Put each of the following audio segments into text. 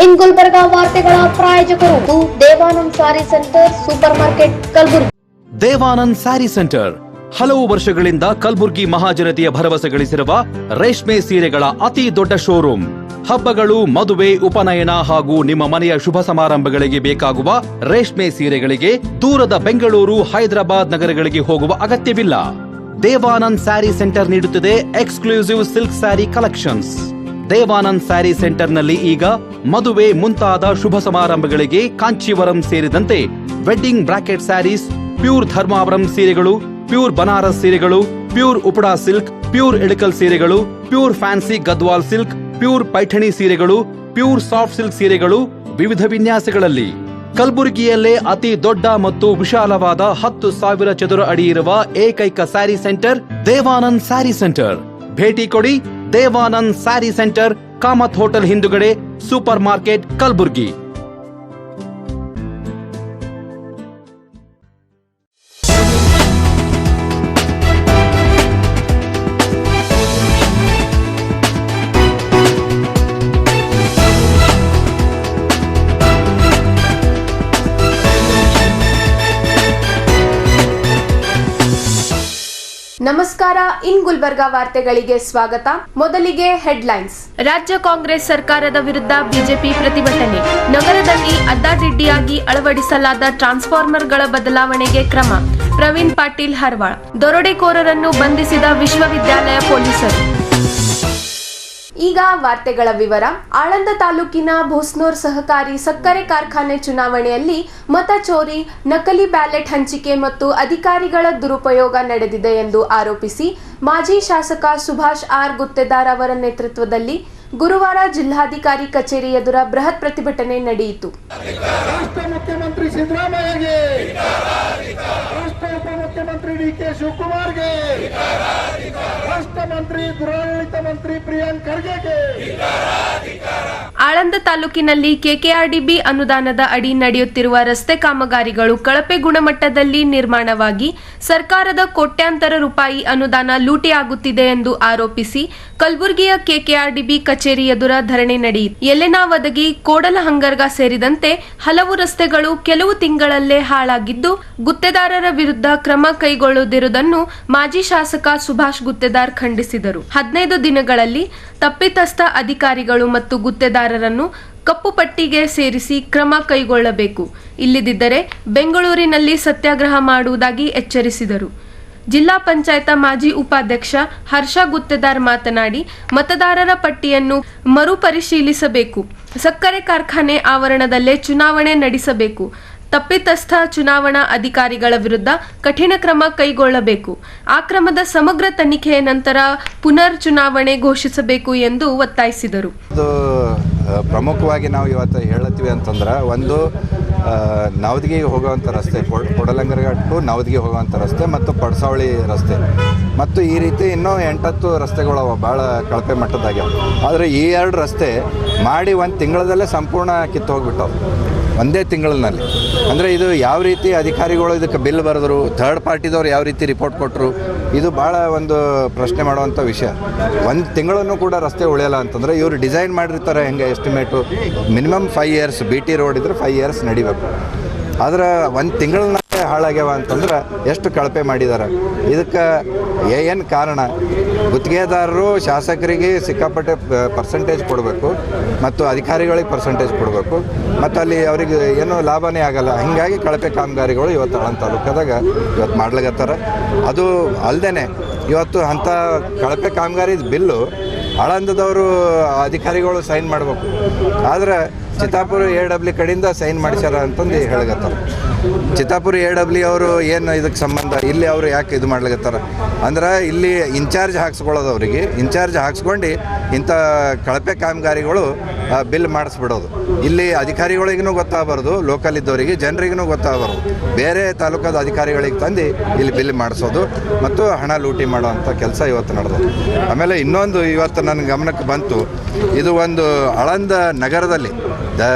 ಇನ್ ಗುಲ್ಬರ್ಗಾ ವಾರ್ತೆಗಳ ಪ್ರಾಯೋಜಕರು Devanand sari centre super market Kalaburagi. Devanand sari centre ಹಲವು ವರ್ಷಗಳಿಂದ ಕಲಬುರಗಿ ಮಹಾಜನತೆಯ ಭರವಸೆ ಗಳಿಸಿರುವ ರೇಷ್ಮೆ ಸೀರೆಗಳ ಅತಿ ದೊಡ್ಡ ಶೋರೂಮ್. ಹಬ್ಬಗಳು, ಮದುವೆ, ಉಪನಯನ ಹಾಗೂ ನಿಮ್ಮ ಮನೆಯ ಶುಭ ಸಮಾರಂಭಗಳಿಗೆ ಬೇಕಾಗುವ ರೇಷ್ಮೆ ಸೀರೆಗಳಿಗೆ ದೂರದ ಬೆಂಗಳೂರು, ಹೈದರಾಬಾದ್ ನಗರಗಳಿಗೆ ಹೋಗುವ ಅಗತ್ಯವಿಲ್ಲ. ದೇವಾನಂದ್ ಸ್ಯಾರಿ ಸೆಂಟರ್ ನೀಡುತ್ತಿದೆ exclusive silk sari collections. Devanand sari ಸೆಂಟರ್ನಲ್ಲಿ ಈಗ ಮದುವೆ ಮುಂತಾದ ಶುಭ ಸಮಾರಂಭಗಳಿಗೆ ಕಾಂಚೀವರಂ ಸೇರಿದಂತೆ wedding brocade saris, pure Dharmavaram ಸೀರೆಗಳು, ಪ್ಯೂರ್ ಬನಾರಸ್ ಸೀರೆಗಳು, pure Uppada silk, pure Ilkal ಸೀರೆಗಳು, pure fancy Gadwal silk, pure Paithani ಸೀರೆಗಳು, ಪ್ಯೂರ್ ಸಾಫ್ಟ್ ಸಿಲ್ಕ್ ಸೀರೆಗಳು ವಿವಿಧ ವಿನ್ಯಾಸಗಳಲ್ಲಿ. ಕಲಬುರಗಿಯಲ್ಲೇ ಅತಿ ದೊಡ್ಡ ಮತ್ತು ವಿಶಾಲವಾದ 10,000 ಚದುರ ಅಡಿ ಇರುವ ಏಕೈಕ sari centre Devanand sari centre. ಭೇಟಿ ಕೊಡಿ. Devanand sari centre, Kamath hotel ಹಿಂದುಗಡೆ, ಸೂಪರ್ ಮಾರ್ಕೆಟ್, ಕಲಬುರಗಿ. ನಮಸ್ಕಾರ. ಇನ್ ಗುಲ್ಬರ್ಗಾ ವಾರ್ತೆಗಳಿಗೆ ಸ್ವಾಗತ. ಮೊದಲಿಗೆ ಹೆಡ್ಲೈನ್ಸ್. ರಾಜ್ಯ ಕಾಂಗ್ರೆಸ್ ಸರ್ಕಾರದ ವಿರುದ್ಧ ಬಿಜೆಪಿ ಪ್ರತಿಭಟನೆ. ನಗರದಲ್ಲಿ ಅಡ್ಡಾದಿಡ್ಡಿಯಾಗಿ ಅಳವಡಿಸಲಾದ ಟ್ರಾನ್ಸ್ಫಾರ್ಮರ್ಗಳ ಬದಲಾವಣೆಗೆ ಕ್ರಮ. ಪ್ರವೀಣ್ ಪಾಟೀಲ್ ಹರ್ವಾಳ. ದರೋಡೆಕೋರರನ್ನು ಬಂಧಿಸಿದ ವಿಶ್ವವಿದ್ಯಾಲಯ ಪೊಲೀಸರು. ಈಗ ವಾರ್ತೆಗಳ ವಿವರ. ಆಳಂದ ತಾಲೂಕಿನ ಭೂಸ್ನೂರ್ ಸಹಕಾರಿ ಸಕ್ಕರೆ ಕಾರ್ಖಾನೆ ಚುನಾವಣೆಯಲ್ಲಿ ಮತ ಚೋರಿ, ನಕಲಿ ಬ್ಯಾಲೆಟ್ ಹಂಚಿಕೆ ಮತ್ತು ಅಧಿಕಾರಿಗಳ ದುರುಪಯೋಗ ನಡೆದಿದೆ ಎಂದು ಆರೋಪಿಸಿ ಮಾಜಿ ಶಾಸಕ ಸುಭಾಷ್ ಆರ್ ಗುತ್ತೇದಾರ್ ಅವರ ನೇತೃತ್ವದಲ್ಲಿ ಗುರುವಾರ ಜಿಲ್ಲಾಧಿಕಾರಿ ಕಚೇರಿ ಎದುರ ಬೃಹತ್ ಪ್ರತಿಭಟನೆ ನಡೆಯಿತು. ರಾಷ್ಟ್ರ ಮುಖ್ಯಮಂತ್ರಿ ಸಿದ್ದರಾಮಯ್ಯಗೆ, ರಾಷ್ಟ್ರ ಉಪಮುಖ್ಯಮಂತ್ರಿ ಡಿ.ಕೆ. ಶಿವಕುಮಾರ್ಗೆ, ರಾಷ್ಟ್ರ ಮಂತ್ರಿ ದುರಾಡಳಿತ ಮಂತ್ರಿ ಪ್ರಿಯಾಂಕ್ ಖರ್ಗೆಗೆ. ಆಳಂದ ತಾಲೂಕಿನಲ್ಲಿ ಕೆಕೆಆರ್ಡಿಬಿ ಅನುದಾನದ ಅಡಿ ನಡೆಯುತ್ತಿರುವ ರಸ್ತೆ ಕಾಮಗಾರಿಗಳು ಕಳಪೆ ಗುಣಮಟ್ಟದಲ್ಲಿ ನಿರ್ಮಾಣವಾಗಿ ಸರ್ಕಾರದ ಕೋಟ್ಯಾಂತರ ರೂಪಾಯಿ ಅನುದಾನ ಲೂಟಿಯಾಗುತ್ತಿದೆ ಎಂದು ಆರೋಪಿಸಿ ಕಲಬುರಗಿಯ ಕೆಕೆಆರ್ಡಿಬಿ ಕಚೇರಿ ಎದುರ ಧರಣಿ ನಡೆಯಿತು. ಯಲೆನಾವದಗಿ, ಕೋಡಲಹಂಗರ್ಗ ಸೇರಿದಂತೆ ಹಲವು ರಸ್ತೆಗಳು ಕೆಲವು ತಿಂಗಳಲ್ಲೇ ಹಾಳಾಗಿದ್ದು ಗುತ್ತೇದಾರರ ವಿರುದ್ಧ ಕ್ರಮ ಕೈಗೊಳ್ಳುತ್ತಿರುವುದನ್ನು ಮಾಜಿ ಶಾಸಕ ಸುಭಾಷ್ ಗುತ್ತೇದಾರ್ ಖಂಡಿಸಿದರು. 15 ದಿನಗಳಲ್ಲಿ ತಪ್ಪಿತಸ್ಥ ಅಧಿಕಾರಿಗಳು ಮತ್ತು ಗುತ್ತೇದಾರರನ್ನು ಕಪ್ಪು ಪಟ್ಟಿಗೆ ಸೇರಿಸಿ ಕ್ರಮ ಕೈಗೊಳ್ಳಬೇಕು, ಇಲ್ಲದಿದ್ದರೆ ಬೆಂಗಳೂರಿನಲ್ಲಿ ಸತ್ಯಾಗ್ರಹ ಮಾಡುವುದಾಗಿ ಎಚ್ಚರಿಸಿದರು. ಜಿಲ್ಲಾ ಪಂಚಾಯತ್ ಮಾಜಿ ಉಪಾಧ್ಯಕ್ಷ ಹರ್ಷ ಗುತ್ತೇದಾರ್ ಮಾತನಾಡಿ, ಮತದಾರರ ಪಟ್ಟಿಯನ್ನು ಮರುಪರಿಶೀಲಿಸಬೇಕು, ಸಕ್ಕರೆ ಕಾರ್ಖಾನೆ ಆವರಣದಲ್ಲೇ ಚುನಾವಣೆ ನಡೆಸಬೇಕು, ತಪ್ಪಿತಸ್ಥ ಚುನಾವಣಾ ಅಧಿಕಾರಿಗಳ ವಿರುದ್ಧ ಕಠಿಣ ಕ್ರಮ ಕೈಗೊಳ್ಳಬೇಕು, ಆ ಕ್ರಮದ ಸಮಗ್ರ ತನಿಖೆಯ ನಂತರ ಪುನರ್ ಚುನಾವಣೆ ಘೋಷಿಸಬೇಕು ಎಂದು ಒತ್ತಾಯಿಸಿದರು. ಪ್ರಮುಖವಾಗಿ ನಾವು ಇವತ್ತು ಹೇಳತ್ತೀವಿ ಅಂತಂದ್ರೆ, ಒಂದು ನವದಗಿಗೆ ಹೋಗುವಂಥ ರಸ್ತೆ, ಕೊಡಲಂಗರ್ಗ ಟು ನವದಗಿಗೆ ಹೋಗುವಂಥ ರಸ್ತೆ ಮತ್ತು ಪಡ್ಸಾವಳಿ ರಸ್ತೆ ಮತ್ತು ಈ ರೀತಿ ಇನ್ನೂ 8-10 ರಸ್ತೆಗಳು ಭಾಳ ಕಳಪೆ ಮಟ್ಟದಾಗ್ಯಾವ. ಆದರೆ ಈ 2 ರಸ್ತೆ ಮಾಡಿ 1 ತಿಂಗಳದಲ್ಲೇ ಸಂಪೂರ್ಣ ಕಿತ್ತು ಹೋಗ್ಬಿಟ್ಟವು, ಒಂದೇ ತಿಂಗಳಿನಲ್ಲಿ. ಅಂದರೆ ಇದು ಯಾವ ರೀತಿ ಅಧಿಕಾರಿಗಳು ಇದಕ್ಕೆ ಬಿಲ್ ಬರೆದ್ರು, ಥರ್ಡ್ ಪಾರ್ಟಿದವ್ರು ಯಾವ ರೀತಿ ರಿಪೋರ್ಟ್ ಕೊಟ್ಟರು, ಇದು ಭಾಳ ಒಂದು ಪ್ರಶ್ನೆ ಮಾಡುವಂಥ ವಿಷಯ. 1 ತಿಂಗಳನ್ನು ಕೂಡ ರಸ್ತೆ ಉಳಿಯಲ್ಲ ಅಂತಂದರೆ ಇವರು ಡಿಸೈನ್ ಮಾಡಿರ್ತಾರೆ ಹೆಂಗೆ estimate, minimum 5 years, BT road ಇದ್ರೆ 5 ಇಯರ್ಸ್ ನಡಿಬೇಕು. ಆದ್ರೆ 1 ತಿಂಗಳನ್ನ ಹಾಳಾಗ್ಯಾವ ಅಂತಂದ್ರೆ ಎಷ್ಟು ಕಳಪೆ ಮಾಡಿದ್ದಾರೆ. ಇದಕ್ಕೆ ಏನು ಕಾರಣ? ಗುತ್ತಿಗೆದಾರರು ಶಾಸಕರಿಗೆ ಸಿಕ್ಕಾಪಟ್ಟೆ ಪರ್ಸೆಂಟೇಜ್ ಕೊಡಬೇಕು ಮತ್ತು ಅಧಿಕಾರಿಗಳಿಗೆ ಪರ್ಸೆಂಟೇಜ್ ಕೊಡಬೇಕು ಮತ್ತು ಅಲ್ಲಿ ಅವರಿಗೆ ಏನೂ ಲಾಭನೇ ಆಗಲ್ಲ. ಹೀಗಾಗಿ ಕಳಪೆ ಕಾಮಗಾರಿಗಳು ಇವತ್ತು ಆಳಂದ ತಾಲೂಕದಾಗ ಇವತ್ತು ಮಾಡ್ಲಿಕತ್ತಾರ. ಅದು ಅಲ್ಲದೆ ಇವತ್ತು ಅಂಥ ಕಳಪೆ ಕಾಮಗಾರಿ ಬಿಲ್ಲು ಆಳಂದದವರು ಅಧಿಕಾರಿಗಳು ಸೈನ್ ಮಾಡಬೇಕು, ಆದರೆ ಚಿತ್ತಾಪುರ AW ಕಡೆಯಿಂದ ಸೈನ್ ಮಾಡಿಸ್ಯಾರ ಅಂತಂದು ಹೇಳಗತ್ತಾರೆ. ಚಿತ್ತಾಪುರ AW ಅವರು ಏನು ಇದಕ್ಕೆ ಸಂಬಂಧ, ಇಲ್ಲಿ ಅವರು ಯಾಕೆ ಇದು ಮಾಡ್ಲಿಕತ್ತಾರ ಅಂದ್ರೆ, ಇಲ್ಲಿ ಇನ್ಚಾರ್ಜ್ ಹಾಕ್ಸ್ಕೊಳ್ಳೋದು, ಅವರಿಗೆ ಇನ್ಚಾರ್ಜ್ ಹಾಕ್ಸ್ಕೊಂಡು ಇಂಥ ಕಳಪೆ ಕಾಮಗಾರಿಗಳು ಬಿಲ್ ಮಾಡಿಸ್ಬಿಡೋದು. ಇಲ್ಲಿ ಅಧಿಕಾರಿಗಳಿಗೂ ಗೊತ್ತಾಗಬಾರ್ದು, ಲೋಕಲ್ ಇದ್ದವರಿಗೆ ಜನರಿಗೂ ಗೊತ್ತಾಗಬಾರ್ದು, ಬೇರೆ ತಾಲೂಕಾದ ಅಧಿಕಾರಿಗಳಿಗೆ ತಂದು ಇಲ್ಲಿ ಬಿಲ್ ಮಾಡಿಸೋದು ಮತ್ತು ಹಣ ಲೂಟಿ ಮಾಡೋವಂಥ ಕೆಲಸ ಇವತ್ತು ನಡೆದೋದು. ಆಮೇಲೆ ಇನ್ನೊಂದು ಇವತ್ತು ನನ್ನ ಗಮನಕ್ಕೆ ಬಂತು, ಇದು ಒಂದು ಆಳಂದ ನಗರದಲ್ಲಿ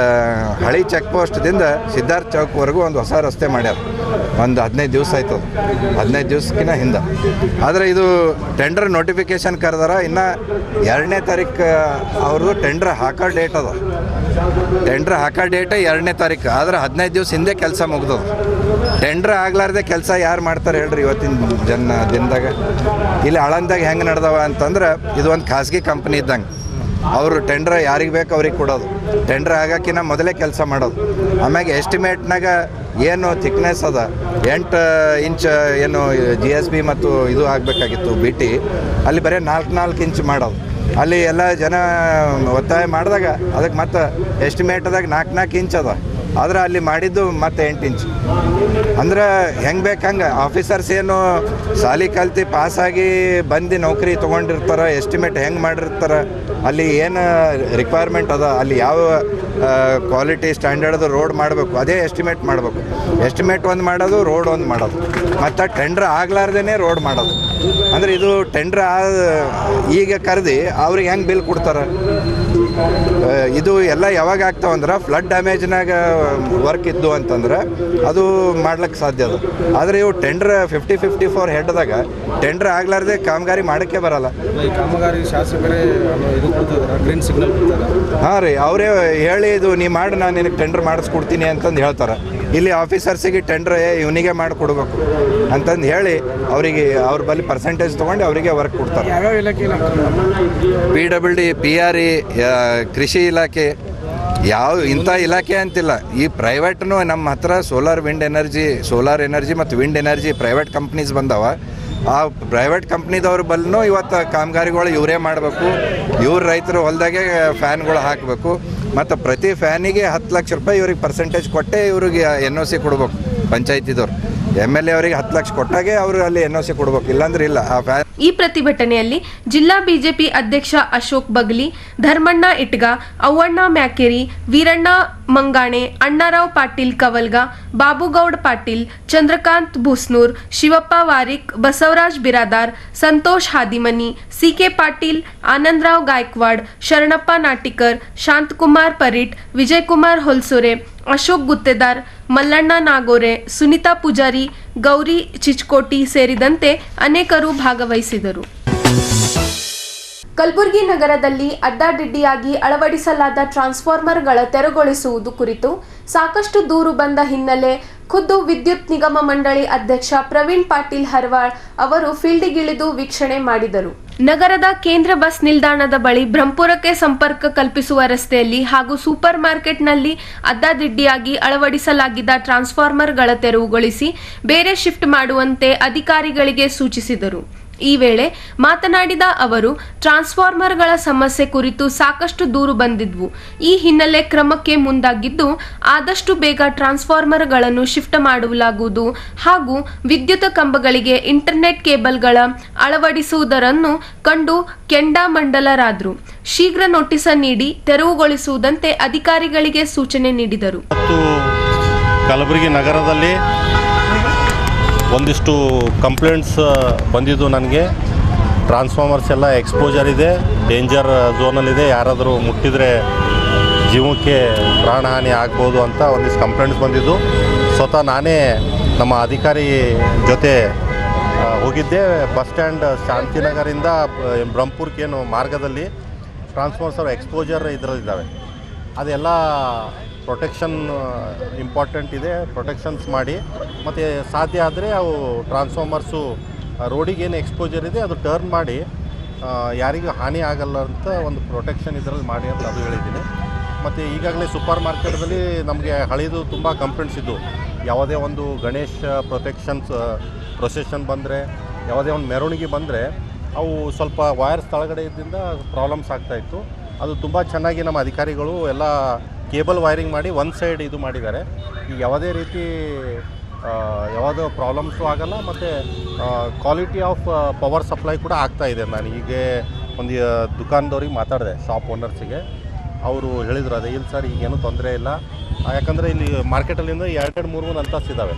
ಹಳಿ ಚೆಕ್ ಪೋಸ್ಟ್ದಿಂದ ಸಿದ್ಧಾರ್ಥ ಚೌಕ್ವರೆಗೂ ಒಂದು ಹೊಸ ರಸ್ತೆ ಮಾಡ್ಯಾರ. ಒಂದು 15 ದಿವಸ ಆಯ್ತು, 15 ದಿವಸಕ್ಕಿಂತ ಹಿಂದೆ. ಆದರೆ ಇದು ಟೆಂಡರ್ ನೋಟಿಫಿಕೇಶನ್ ಕರೆದಾರ, ಇನ್ನು 2ನೇ ತಾರೀಕು ಅವ್ರದ್ದು ಟೆಂಡರ್ ಹಾಕೋ ಡೇಟ್ ಅದ. ಟೆಂಡ್ರ್ ಹಾಕೋ ಡೇಟೇ 2ನೇ ತಾರೀಕು, ಆದರೆ 15 ದಿವಸ ಹಿಂದೆ ಕೆಲಸ ಮುಗ್ದದು. ಟೆಂಡ್ರ್ ಆಗ್ಲಾರ್ದೆ ಕೆಲಸ ಯಾರು ಮಾಡ್ತಾರೆ ಹೇಳ್ರಿ ಇವತ್ತಿನ ದಿನದಾಗ? ಇಲ್ಲಿ ಆಳಂದಾಗ ಹೆಂಗೆ ನಡೆದವ ಅಂತಂದ್ರೆ, ಇದು ಒಂದು ಖಾಸಗಿ ಕಂಪ್ನಿ ಇದ್ದಂಗೆ. ಅವರು ಟೆಂಡ್ರ್ ಯಾರಿಗೆ ಬೇಕು ಅವ್ರಿಗೆ ಕೊಡೋದು, ಟೆಂಡ್ರ್ ಆಗೋಕ್ಕಿಂತ ಮೊದಲೇ ಕೆಲಸ ಮಾಡೋದು. ಆಮ್ಯಾಗೆ ಎಸ್ಟಿಮೇಟ್ನಾಗ ಏನು ಥಿಕ್ನೆಸ್ ಅದ 8 ಇಂಚ್ ಏನು GSB ಮತ್ತು ಇದು ಆಗಬೇಕಾಗಿತ್ತು BT, ಅಲ್ಲಿ ಬರೀ 4 ಇಂಚ್ ಮಾಡೋದು. ಅಲ್ಲಿ ಎಲ್ಲ ಜನ ಒತ್ತಾಯ ಮಾಡಿದಾಗ ಅದಕ್ಕೆ ಮತ್ತೆ ಎಸ್ಟಿಮೇಟ್ದಾಗ 4 ಇಂಚ್ ಅದ, ಆದ್ರೆ ಅಲ್ಲಿ ಮಾಡಿದ್ದು ಮತ್ತೆ 8 ಇಂಚ್. ಅಂದ್ರೆ ಹೆಂಗೆ ಬೇಕು ಹಂಗೆ ಆಫೀಸರ್ಸ್ ಏನು ಸಾಲಿ ಕಲ್ತು ಪಾಸಾಗಿ ಬಂದು ನೌಕರಿ ತೊಗೊಂಡಿರ್ತಾರೆ, ಎಸ್ಟಿಮೇಟ್ ಹೆಂಗೆ ಮಾಡಿರ್ತಾರೆ, ಅಲ್ಲಿ ಏನು ರಿಕ್ವೈರ್ಮೆಂಟ್ ಅದ, ಅಲ್ಲಿ ಯಾವ ಕ್ವಾಲಿಟಿ ಸ್ಟ್ಯಾಂಡರ್ಡ್ದು ರೋಡ್ ಮಾಡಬೇಕು ಅದೇ ಎಸ್ಟಿಮೇಟ್ ಮಾಡಬೇಕು. ಎಸ್ಟಿಮೇಟ್ ಒಂದು ಮಾಡೋದು, ರೋಡ್ ಒಂದು ಮಾಡೋದು, ಮತ್ತು ಟೆಂಡ್ರ್ ಆಗ್ಲಾರ್ದೇ ರೋಡ್ ಮಾಡೋದು. ಅಂದರೆ ಇದು ಟೆಂಡ್ರ್ ಈಗ ಕರೆದು ಅವ್ರಿಗೆ ಹೆಂಗೆ ಬಿಲ್ ಕೊಡ್ತಾರೆ? ಇದು ಎಲ್ಲ ಯಾವಾಗ ಆಗ್ತಾವಂದ್ರೆ ಫ್ಲಡ್ ಡ್ಯಾಮೇಜ್ನಾಗ ವರ್ಕ್ ಇದ್ದು ಅಂತಂದ್ರೆ ಅದು ಮಾಡ್ಲಿಕ್ಕೆ ಸಾಧ್ಯ ಅದು. ಆದರೆ ಇವು ಟೆಂಡ್ರ್ 50-54 ಹೆಡ್ದಾಗ ಟೆಂಡ್ರ್ ಆಗ್ಲಾರ್ದೆ ಕಾಮಗಾರಿ ಮಾಡೋಕ್ಕೆ ಬರಲ್ಲ. ಕಾಮಗಾರಿ ಶಾಸಕರೇ ಇದು ಗ್ರೀನ್ ಸಿಗ್ನಲ್ ಹಾಂ ರೀ, ಅವರೇ ಹೇಳಿ ಇದು ನೀ ಮಾಡಿ ನಾನು ನಿನಗೆ ಟೆಂಡ್ರ್ ಮಾಡಿಸ್ಕೊಡ್ತೀನಿ ಅಂತಂದು ಹೇಳ್ತಾರೆ. ಇಲ್ಲಿ ಆಫೀಸರ್ಸಿಗೆ ಟೆಂಡ್ರ್ ಇವನಿಗೆ ಮಾಡಿಕೊಡ್ಬೇಕು ಅಂತಂದು ಹೇಳಿ ಅವರಿಗೆ ಅವ್ರ ಬಳಿ ಪರ್ಸೆಂಟೇಜ್ ತೊಗೊಂಡು ಅವರಿಗೆ ವರ್ಕ್ ಕೊಡ್ತಾರೆ. ಯಾವ್ಯಾವ ಇಲಾಖೆ? PWD, PRE, ಕೃಷಿ ಇಲಾಖೆ, ಯಾವ ಇಂಥ ಇಲಾಖೆ ಅಂತಿಲ್ಲ. ಈ ಪ್ರೈವೇಟ್ನು ನಮ್ಮ ಹತ್ರ ಸೋಲಾರ್ ಎನರ್ಜಿ ಮತ್ತು ವಿಂಡ್ ಎನರ್ಜಿ ಪ್ರೈವೇಟ್ ಕಂಪ್ನೀಸ್ ಬಂದವ. ಆ ಪ್ರೈವೇಟ್ ಕಂಪ್ನಿದವ್ರ ಬಲ್ಲೂ ಇವತ್ತು ಕಾಮಗಾರಿಗಳು ಇವರೇ ಮಾಡಬೇಕು. ಇವ್ರ ರೈತರು ಹೊಲದಾಗೆ ಫ್ಯಾನ್ಗಳು ಹಾಕಬೇಕು ಮತ್ತು ಪ್ರತಿ ಫ್ಯಾನಿಗೆ 10 ಲಕ್ಷ ರೂಪಾಯಿ ಇವ್ರಿಗೆ ಪರ್ಸೆಂಟೇಜ್ ಕೊಟ್ಟೆ ಇವ್ರಿಗೆ NOC ಕೊಡ್ಬೇಕು. ಪಂಚಾಯತಿದವ್ರು MLA ಅವರಿಗೆ 10 ಲಕ್ಷ ಕೊಟ್ಟಾಗೆ ಅವರು ಅಲ್ಲಿ NOC ಕೊಡ್ಬೇಕು, ಇಲ್ಲಾಂದ್ರೆ ಇಲ್ಲ. ಆ ಫ್ಯಾನ್ ಈ ಪ್ರತಿಭಟನೆಯಲ್ಲಿ ಜಿಲ್ಲಾ ಬಿಜೆಪಿ ಅಧ್ಯಕ್ಷ ಅಶೋಕ್ ಬಗ್ಲಿ, ಧರ್ಮಣ್ಣ ಇಟ್ಗ, ಅವ್ವಣ್ಣ ಮ್ಯಾಕೇರಿ, ವೀರಣ್ಣ ಮಂಗಾಣೆ, ಅಣ್ಣಾರಾವ್ ಪಾಟೀಲ್ ಕವಲ್ಗ, ಬಾಬುಗೌಡ್ ಪಾಟೀಲ್, ಚಂದ್ರಕಾಂತ್ ಬೂಸ್ನೂರ್, ಶಿವಪ್ಪ ವಾರಿಕ್, ಬಸವರಾಜ್ ಬಿರಾದಾರ್, ಸಂತೋಷ್ ಹಾದಿಮನಿ, CK ಪಾಟೀಲ್, ಆನಂದರಾವ್ ಗಾಯಕ್ವಾಡ್, ಶರಣಪ್ಪ ನಾಟಿಕರ್, ಶಾಂತಕುಮಾರ್ ಪರೀಟ್, ವಿಜಯಕುಮಾರ್ ಹೊಲ್ಸೂರೆ, ಅಶೋಕ್ ಗುತ್ತೇದಾರ್, ಮಲ್ಲಣ್ಣ ನಾಗೋರೆ, ಸುನಿತಾ ಪೂಜಾರಿ, ಗೌರಿ ಚಿಚ್ಕೋಟಿ ಸೇರಿದಂತೆ ಅನೇಕರು ಭಾಗವಹಿಸಿದರು. ಕಲಬುರಗಿ ನಗರದಲ್ಲಿ ಅಡ್ಡಾದಿಡ್ಡಿಯಾಗಿ ಅಳವಡಿಸಲಾದ ಟ್ರಾನ್ಸ್ಫಾರ್ಮರ್ಗಳ ತೆರವುಗೊಳಿಸುವುದು ಕುರಿತು ಸಾಕಷ್ಟು ದೂರು ಬಂದ ಹಿನ್ನೆಲೆ ಖುದ್ದು ವಿದ್ಯುತ್ ನಿಗಮ ಮಂಡಳಿ ಅಧ್ಯಕ್ಷ ಪ್ರವೀಣ್ ಪಾಟೀಲ್ ಹರ್ವಾಳ್ ಅವರು ಫೀಲ್ಡಿಗಿಳಿದು ವೀಕ್ಷಣೆ ಮಾಡಿದರು. ನಗರದ ಕೇಂದ್ರ ಬಸ್ ನಿಲ್ದಾಣದ ಬಳಿ ಬ್ರಹ್ಮಪುರಕ್ಕೆ ಸಂಪರ್ಕ ಕಲ್ಪಿಸುವ ರಸ್ತೆಯಲ್ಲಿ ಹಾಗೂ ಸೂಪರ್ ಮಾರ್ಕೆಟ್ನಲ್ಲಿ ಅಡ್ಡಾದಿಡ್ಡಿಯಾಗಿ ಅಳವಡಿಸಲಾಗಿದ್ದ ಟ್ರಾನ್ಸ್ಫಾರ್ಮರ್ಗಳ ತೆರವುಗೊಳಿಸಿ ಬೇರೆ ಶಿಫ್ಟ್ ಮಾಡುವಂತೆ ಅಧಿಕಾರಿಗಳಿಗೆ ಸೂಚಿಸಿದರು. ಈ ವೇಳೆ ಮಾತನಾಡಿದ ಅವರು, ಟ್ರಾನ್ಸ್ಫಾರ್ಮರ್ಗಳ ಸಮಸ್ಯೆ ಕುರಿತು ಸಾಕಷ್ಟು ದೂರು ಬಂದಿದ್ವು. ಈ ಹಿನ್ನೆಲೆ ಕ್ರಮಕ್ಕೆ ಮುಂದಾಗಿದ್ದು ಆದಷ್ಟು ಬೇಗ ಟ್ರಾನ್ಸ್ಫಾರ್ಮರ್ಗಳನ್ನು ಶಿಫ್ಟ್ ಮಾಡಲಾಗುವುದು ಹಾಗೂ ವಿದ್ಯುತ್ ಕಂಬಗಳಿಗೆ ಇಂಟರ್ನೆಟ್ ಕೇಬಲ್ಗಳ ಅಳವಡಿಸುವುದನ್ನು ಕಂಡು ಕೆಂಡಾಮಂಡಲರಾದರು. ಶೀಘ್ರ ನೋಟಿಸ್ ನೀಡಿ ತೆರವುಗೊಳಿಸುವುದಂತೆ ಅಧಿಕಾರಿಗಳಿಗೆ ಸೂಚನೆ ನೀಡಿದರು. ಕಲಬುರಗಿ ನಗರದಲ್ಲಿ ಒಂದಿಷ್ಟು ಕಂಪ್ಲೇಂಟ್ಸ್ ಬಂದಿದ್ದು ನನಗೆ. ಟ್ರಾನ್ಸ್ಫಾರ್ಮರ್ಸ್ ಎಲ್ಲ ಎಕ್ಸ್ಪೋಜರ್ ಇದೆ, ಡೇಂಜರ್ ಝೋನಲ್ಲಿದೆ, ಯಾರಾದರೂ ಮುಟ್ಟಿದರೆ ಜೀವಕ್ಕೆ ಪ್ರಾಣಹಾನಿ ಆಗ್ಬೋದು ಅಂತ ಒಂದಿಷ್ಟು ಕಂಪ್ಲೇಂಟ್ಸ್ ಬಂದಿದ್ದು. ಸ್ವತಃ ನಾನೇ ನಮ್ಮ ಅಧಿಕಾರಿ ಜೊತೆ ಹೋಗಿದ್ದೆ. ಬಸ್ ಸ್ಟ್ಯಾಂಡ್ ಶಾಂತಿನಗರಿಂದ ಬ್ರಹ್ಮಪುರಕ್ಕೇನು ಮಾರ್ಗದಲ್ಲಿ ಟ್ರಾನ್ಸ್ಫಾರ್ಮರ್ಸ್ ಎಕ್ಸ್ಪೋಜರ್ ಇದರಲ್ಲಿದ್ದಾವೆ. ಅದೆಲ್ಲ ಪ್ರೊಟೆಕ್ಷನ್ ಇಂಪಾರ್ಟೆಂಟ್ ಇದೆ, ಪ್ರೊಟೆಕ್ಷನ್ಸ್ ಮಾಡಿ ಮತ್ತು ಸಾಧ್ಯ ಆದರೆ ಅವು ಟ್ರಾನ್ಸ್ಫಾರ್ಮರ್ಸು ರೋಡಿಗೆ ಏನು ಎಕ್ಸ್ಪೋಜರ್ ಇದೆ ಅದು ಟರ್ನ್ ಮಾಡಿ ಯಾರಿಗೂ ಹಾನಿ ಆಗಲ್ಲ ಅಂತ ಒಂದು ಪ್ರೊಟೆಕ್ಷನ್ ಇದರಲ್ಲಿ ಮಾಡಿ ಅಂತ ಅದು ಹೇಳಿದ್ದೀನಿ. ಮತ್ತು ಈಗಾಗಲೇ ಸೂಪರ್ ಮಾರ್ಕೆಟ್ದಲ್ಲಿ ನಮಗೆ ಹಳೆಯದು ತುಂಬ ಕಂಪ್ಲೇಂಟ್ಸ್ ಇದ್ದು. ಯಾವುದೇ ಒಂದು ಗಣೇಶ ಪ್ರೊಸೆಷನ್ ಬಂದರೆ, ಯಾವುದೇ ಒಂದು ಮೆರವಣಿಗೆ ಬಂದರೆ ಅವು ಸ್ವಲ್ಪ ವೈರ್ಸ್ ತಳಗಡೆ ಇದ್ದಿಂದ ಪ್ರಾಬ್ಲಮ್ಸ್ ಆಗ್ತಾಯಿತ್ತು. ಅದು ತುಂಬ ಚೆನ್ನಾಗಿ ನಮ್ಮ ಅಧಿಕಾರಿಗಳು ಎಲ್ಲ ಕೇಬಲ್ ವೈರಿಂಗ್ ಮಾಡಿ ಒಂದು ಸೈಡ್ ಇದು ಮಾಡಿದ್ದಾರೆ. ಈಗ ಯಾವುದೇ ರೀತಿ ಯಾವುದೋ ಪ್ರಾಬ್ಲಮ್ಸು ಆಗಲ್ಲ ಮತ್ತು ಕ್ವಾಲಿಟಿ ಆಫ್ ಪವರ್ ಸಪ್ಲೈ ಕೂಡ ಆಗ್ತಾಯಿದೆ. ನಾನು ಈಗ ಒಂದು ದುಕಾನ್ದವ್ರಿಗೆ ಮಾತಾಡಿದೆ, ಶಾಪ್ ಓನರ್ಸಿಗೆ. ಅವರು ಹೇಳಿದರು ಅದೇ ಇಲ್ಲ ಸರ್ ಈಗೇನು ತೊಂದರೆ ಇಲ್ಲ, ಯಾಕಂದರೆ ಇಲ್ಲಿ ಮಾರ್ಕೆಟಲ್ಲಿಂದ 2-3 ಅಂತಸ್ತಿದ್ದಾವೆ,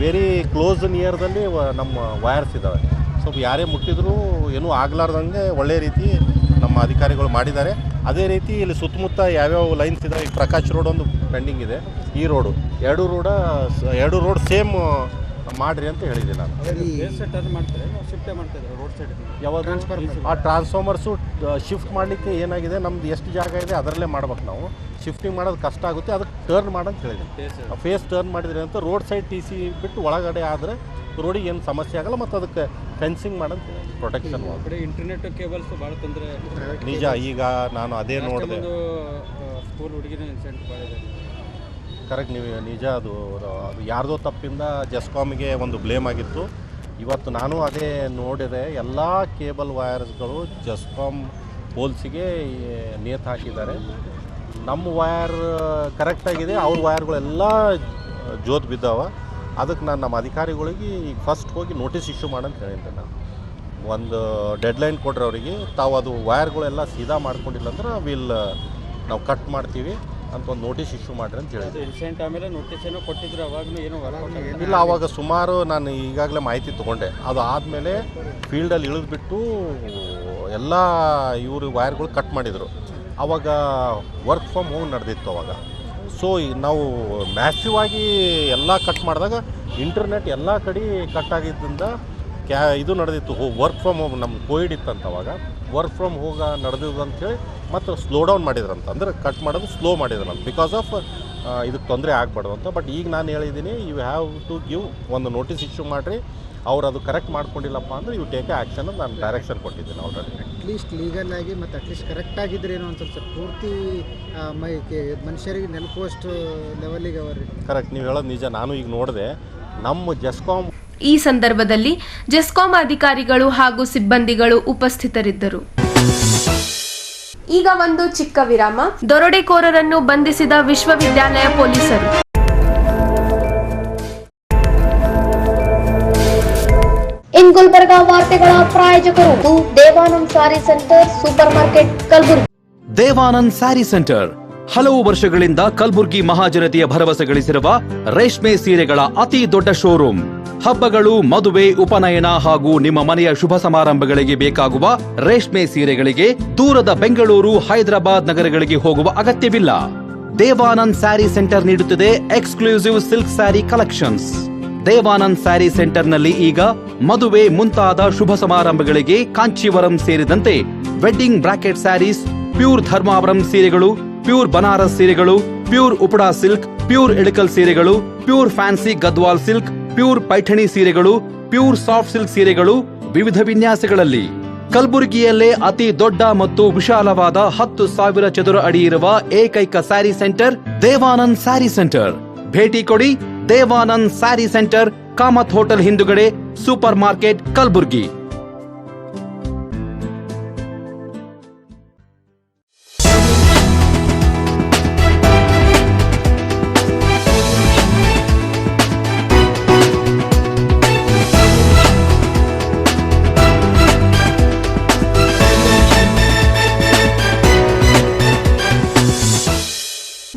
ವೆರಿ ಕ್ಲೋಸ್ ನಿಯರ್ದಲ್ಲಿ ನಮ್ಮ ವೈರ್ಸ್ ಇದ್ದಾವೆ. ಸ್ವಲ್ಪ ಯಾರೇ ಮುಟ್ಟಿದ್ರು ಏನೂ ಆಗಲಾರ್ದಂಗೆ ಒಳ್ಳೆ ರೀತಿ ನಮ್ಮ ಅಧಿಕಾರಿಗಳು ಮಾಡಿದ್ದಾರೆ. ಅದೇ ರೀತಿ ಇಲ್ಲಿ ಸುತ್ತಮುತ್ತ ಯಾವ್ಯಾವ ಲೈನ್ಸ್ ಇದ್ದಾವೆ. ಈಗ ಪ್ರಕಾಶ್ ರೋಡ್ ಒಂದು ಪೆಂಡಿಂಗ್ ಇದೆ, ಈ ರೋಡು ಎರಡು ರೋಡ್ ಸೇಮ್ ಮಾಡಿರಿ ಅಂತ ಹೇಳಿದ್ದೀನಿ ನಾನು. ಯಾವಾಗ ಆ ಟ್ರಾನ್ಸ್ಫಾರ್ಮರ್ಸು ಶಿಫ್ಟ್ ಮಾಡಲಿಕ್ಕೆ ಏನಾಗಿದೆ, ನಮ್ದು ಎಷ್ಟು ಜಾಗ ಇದೆ ಅದರಲ್ಲೇ ಮಾಡ್ಬೇಕು. ನಾವು ಶಿಫ್ಟಿಂಗ್ ಮಾಡೋದು ಕಷ್ಟ ಆಗುತ್ತೆ, ಅದಕ್ಕೆ ಟರ್ನ್ ಮಾಡಂತ ಹೇಳಿದ್ದೀನಿ. ಫೇಸ್ ಟರ್ನ್ ಮಾಡಿದ್ರಿ ಅಂತ ರೋಡ್ ಸೈಡ್ ಟಿ ಸಿ ಬಿಟ್ಟು ಒಳಗಡೆ ಆದರೆ ರೋಡಿಗೆ ಏನು ಸಮಸ್ಯೆ ಆಗಲ್ಲ, ಮತ್ತು ಅದಕ್ಕೆ ಫೆನ್ಸಿಂಗ್ ಮಾಡಂತ ಪ್ರೊಟೆಕ್ಷನ್. ಇಂಟರ್ನೆಟ್ ಕೇಬಲ್ಸ್ ಭಾಳ ತೊಂದರೆ ನಿಜ. ಈಗ ನಾನು ಅದೇ ನೋಡಿದೆ, ಸ್ಕೂಲ್ ಹುಡುಗಿನ ಇನ್ಸಿಡೆಂಟ್ ಭಾಳ ಇದೆ. ಕರೆಕ್ಟ್, ನೀವು ನಿಜ. ಅದು ಯಾರ್ದೋ ತಪ್ಪಿಂದ ಜೆಸ್ಕಾಮ್ಗೆ ಒಂದು ಬ್ಲೇಮ್ ಆಗಿತ್ತು. ಇವತ್ತು ನಾನು ಅದೇ ನೋಡಿದೆ, ಎಲ್ಲ ಕೇಬಲ್ ವಯರ್ಸ್ಗಳು ಜೆಸ್ಕಾಮ್ ಪೋಲ್ಸಿಗೆ ನೇತು ಹಾಕಿದ್ದಾರೆ. ನಮ್ಮ ವಯರ್ ಕರೆಕ್ಟಾಗಿದೆ, ಅವ್ರ ವಯರ್ಗಳೆಲ್ಲ ಜೋತ್ ಬಿದ್ದಾವ. ಅದಕ್ಕೆ ನಾನು ನಮ್ಮ ಅಧಿಕಾರಿಗಳಿಗೆ ಈಗ ಫಸ್ಟ್ ಹೋಗಿ ನೋಟಿಸ್ ಇಶ್ಯೂ ಮಾಡಂತ ಹೇಳಿದ್ದೆ. ನಾನು ಒಂದು ಡೆಡ್ಲೈನ್ ಕೊಡ್ರಿ ಅವರಿಗೆ, ತಾವು ಅದು ವಯರ್ಗಳೆಲ್ಲ ಸೀದಾ ಮಾಡ್ಕೊಂಡಿಲ್ಲ ಅಂದ್ರೆ ನಾವು ಕಟ್ ಮಾಡ್ತೀವಿ ಅಂತ ಒಂದು ನೋಟಿಸ್ ಇಶ್ಯೂ ಮಾಡಿರಿ ಅಂತ ಹೇಳಿದ್ದೆ. ಇನ್ಸಿಡೆಂಟ್ ಆಮೇಲೆ ನೋಟಿಸ್ ಏನೋ ಕೊಟ್ಟಿದ್ರು, ಅವಾಗೂ ಏನೋ ಇಲ್ಲ. ಆವಾಗ ಸುಮಾರು ನಾನು ಈಗಾಗಲೇ ಮಾಹಿತಿ ತೊಗೊಂಡೆ. ಅದು ಆದಮೇಲೆ ಫೀಲ್ಡಲ್ಲಿ ಇಳಿದ್ಬಿಟ್ಟು ಎಲ್ಲ ಇವರು ವಯರ್ಗಳು ಕಟ್ ಮಾಡಿದರು. ಆವಾಗ ವರ್ಕ್ ಫ್ರಮ್ ಹೋಮ್ ನಡೆದಿತ್ತು ಅವಾಗ. ಸೊ ನಾವು ಮ್ಯಾಸಿವ್ ಆಗಿ ಎಲ್ಲ ಕಟ್ ಮಾಡಿದಾಗ ಇಂಟರ್ನೆಟ್ ಎಲ್ಲ ಕಡೆ ಕಟ್ ಆಗಿದ್ದರಿಂದ ಇದು ನಡೆದಿತ್ತು. ವರ್ಕ್ ಫ್ರಮ್ ಹೋಮ್, ನಮ್ಮ ಕೋವಿಡ್ ಇತ್ತಂತ ಅವಾಗ. ವರ್ಕ್ ಫ್ರಮ್ ಹೋಗ ನಡೆದಿದ್ದು ಅಂಥೇಳಿ ಮತ್ತು ಸ್ಲೋ ಡೌನ್ ಮಾಡಿದ್ರಂತ, ಅಂದರೆ ಕಟ್ ಮಾಡೋದು ಸ್ಲೋ ಮಾಡಿದ್ರಂತ, ಬಿಕಾಸ್ ಆಫ್ ಇದಕ್ಕೆ ತೊಂದರೆ ಆಗಬಾರ್ದು ಅಂತ. ಬಟ್ ಈಗ ನಾನು ಹೇಳಿದ್ದೀನಿ, ಯು ಹ್ಯಾವ್ ಟು ಗಿವ್ ಒಂದು ನೋಟಿಸ್ ಇಶ್ಯೂ ಮಾಡಿರಿ. ಅವ್ರು ಅದು ಕರೆಕ್ಟ್ ಮಾಡ್ಕೊಂಡಿಲ್ಲಪ್ಪ ಅಂದರೆ ಯು ಟೇಕ್ ಆ್ಯಕ್ಷನ್ ಅಂತ ನಾನು ಡೈರೆಕ್ಷನ್ ಕೊಟ್ಟಿದ್ದೀನಿ ಆಲ್ರೆಡಿ. ಅಟ್ಲೀಸ್ಟ್ ಲೀಗಲ್ ಆಗಿ ಮತ್ತು ಅಟ್ಲೀಸ್ಟ್ ಕರೆಕ್ಟ್ ಆಗಿದ್ರೇನು ಅಂತ ಸರ್, ಪೂರ್ತಿ ಮನುಷ್ಯರಿಗೆ ನೆಲಪೋಸ್ಟ್ ಲೆವೆಲಿಗೆ ಅವರಿ. ಕರೆಕ್ಟ್, ನೀವು ಹೇಳೋದು ನಿಜ. ನಾನು ಈಗ ನೋಡಿದೆ ನಮ್ಮ ಜೆಸ್ಕಾಮ್. ಈ ಸಂದರ್ಭದಲ್ಲಿ ಜೆಸ್ಕಾಂ ಅಧಿಕಾರಿಗಳು ಹಾಗೂ ಸಿಬ್ಬಂದಿಗಳು ಉಪಸ್ಥಿತರಿದ್ದರು. ಈಗ ಒಂದು ಚಿಕ್ಕ ವಿರಾಮ. ದರೋಡೆಕೋರರನ್ನು ಬಂಧಿಸಿದ ವಿಶ್ವವಿದ್ಯಾಲಯ ಪೊಲೀಸರು. ಇನ್ ಗುಲ್ಬರ್ಗಾ ವಾರ್ತೆಗಳ ಪ್ರಾಯೋಜಕರು Devanand sari centre super market Kalaburagi. Devanand sari centre ಹಲವು ವರ್ಷಗಳಿಂದ ಕಲಬುರ್ಗಿ ಮಹಾಜನತೆಯ ಭರವಸೆ ಗಳಿಸಿರುವ ರೇಷ್ಮೆ ಸೀರೆಗಳ ಅತಿ ದೊಡ್ಡ ಶೋರೂಮ್. ಹಬ್ಬಗಳು, ಮದುವೆ, ಉಪನಯನ ಹಾಗೂ ನಿಮ್ಮ ಮನೆಯ ಶುಭ ಸಮಾರಂಭಗಳಿಗೆ ಬೇಕಾಗುವ ರೇಷ್ಮೆ ಸೀರೆಗಳಿಗೆ ದೂರದ ಬೆಂಗಳೂರು, ಹೈದರಾಬಾದ್ ನಗರಗಳಿಗೆ ಹೋಗುವ ಅಗತ್ಯವಿಲ್ಲ. ದೇವಾನಂದ್ ಸ್ಯಾರಿ ಸೆಂಟರ್ ನೀಡುತ್ತಿದೆ exclusive silk sari collections. Devanand sari ಸೆಂಟರ್ನಲ್ಲಿ ಈಗ ಮದುವೆ ಮುಂತಾದ ಶುಭ ಸಮಾರಂಭಗಳಿಗೆ ಕಾಂಚೀವರಂ ಸೇರಿದಂತೆ wedding brocade saris, pure Dharmavaram ಸೀರೆಗಳು, ಪ್ಯೂರ್ ಬನಾರಸ್ ಸೀರೆಗಳು, pure Uppada silk, pure Ilkal ಸೀರೆಗಳು, pure fancy Gadwal silk, pure Paithani ಸೀರೆಗಳು, ಪ್ಯೂರ್ ಸಾಫ್ಟ್ ಸಿಲ್ಕ್ ಸೀರೆಗಳು ವಿವಿಧ ವಿನ್ಯಾಸಗಳಲ್ಲಿ. ಕಲಬುರಗಿಯಲ್ಲೇ ಅತಿ ದೊಡ್ಡ ಮತ್ತು ವಿಶಾಲವಾದ 10,000 ಚದುರ ಅಡಿ ಇರುವ ಏಕೈಕ sari centre Devanand sari centre. ಭೇಟಿ ಕೊಡಿ. Devanand sari centre, Kamath hotel ಹಿಂದುಗಡೆ, ಸೂಪರ್ ಮಾರ್ಕೆಟ್, ಕಲಬುರ್ಗಿ.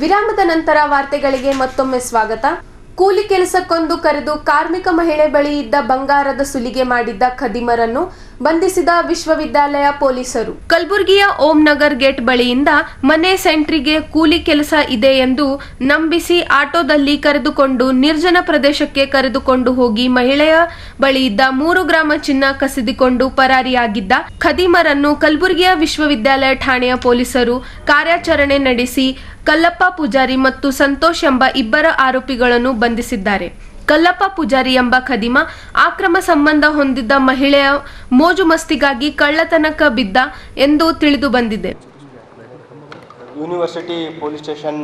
ವಿರಾಮದ ನಂತರ ವಾರ್ತೆಗಳಿಗೆ ಮತ್ತೊಮ್ಮೆ ಸ್ವಾಗತ. ಕೂಲಿ ಕೆಲಸಕ್ಕೊಂದು ಕರೆದು ಕಾರ್ಮಿಕ ಮಹಿಳೆ ಬಳಿ ಇದ್ದ ಬಂಗಾರದ ಸುಲಿಗೆ ಮಾಡಿದ್ದ ಖದೀಮರನ್ನು ಬಂಧಿಸಿದ ವಿಶ್ವವಿದ್ಯಾಲಯ ಪೊಲೀಸರು. ಕಲಬುರಗಿಯ ಓಂ ನಗರ್ ಗೇಟ್ ಬಳಿಯಿಂದ ಮನೆ ಸೆಂಟ್ರಿಗೆ ಕೂಲಿ ಕೆಲಸ ಇದೆ ಎಂದು ನಂಬಿಸಿ ಆಟೋದಲ್ಲಿ ಕರೆದುಕೊಂಡು ನಿರ್ಜನ ಪ್ರದೇಶಕ್ಕೆ ಕರೆದುಕೊಂಡು ಹೋಗಿ ಮಹಿಳೆಯ ಬಳಿ ಇದ್ದ 3 ಗ್ರಾಮ ಚಿನ್ನ ಕಸಿದುಕೊಂಡು ಪರಾರಿಯಾಗಿದ್ದ ಖದೀಮರನ್ನು ಕಲಬುರಗಿಯ ವಿಶ್ವವಿದ್ಯಾಲಯ ಠಾಣೆಯ ಪೊಲೀಸರು ಕಾರ್ಯಾಚರಣೆ ನಡೆಸಿ ಕಲ್ಲಪ್ಪ ಪೂಜಾರಿ ಮತ್ತು ಸಂತೋಷ್ ಎಂಬ ಇಬ್ಬರ ಆರೋಪಿಗಳನ್ನು ಬಂಧಿಸಿದ್ದಾರೆ. ಕಲ್ಲಪ್ಪ ಪೂಜಾರಿ ಎಂಬ ಖದೀಮ ಅಕ್ರಮ ಸಂಬಂಧ ಹೊಂದಿದ್ದ ಮಹಿಳೆಯ ಮೋಜು ಮಸ್ತಿಗಾಗಿ ಕಳ್ಳತನಕ ಬಿದ್ದ ಎಂದು ತಿಳಿದು ಬಂದಿದೆ. University police station